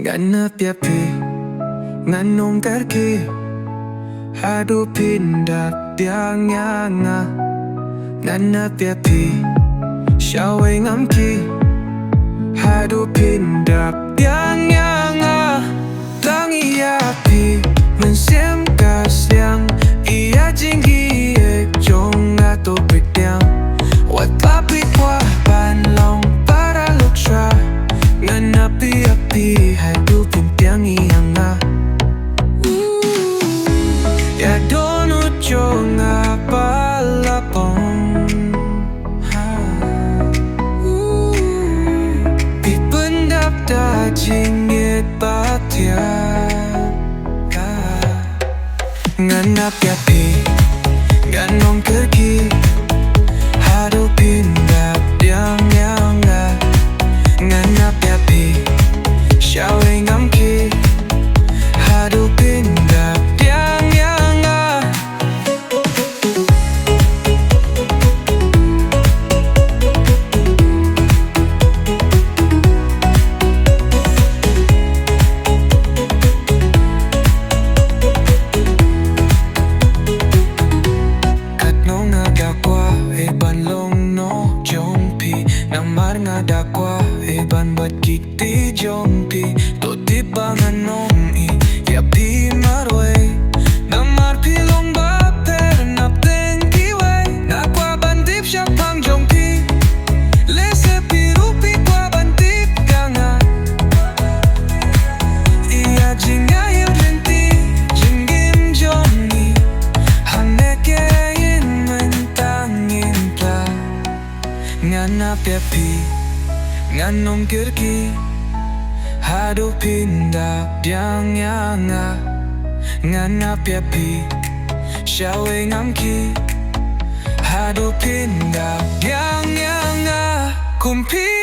Ngana piapi nganong karki hadu pindah Pdiang ngana piapi shawe ngamki hadu pindah Pdiang tangi api mensiam kasiang ia jinggi jong atau Pdiang wat papi kuah ban long para lutra ngana piapi hadu Pdiang ya dono chong apalapong pi pendap da jingit batia nganap yapi ganong kerki hadu pindah Pdiang nganap yapi shawe ngamki hadu pindah Pdiang namar nga dakwa iban bat kiti jongpi to di panganom I ya pi marwe namar pilong ba per nap den kiwe nakwa bandip sya pang jongpi lese piru pi kwa bandip kanga iya jinga yel renti jingim joni haneke in mentangin ta ngana piapi nganong kirki hadu pindah Pdiang ngana piapi shawe ngamki hadu pindah Pdiang kumpi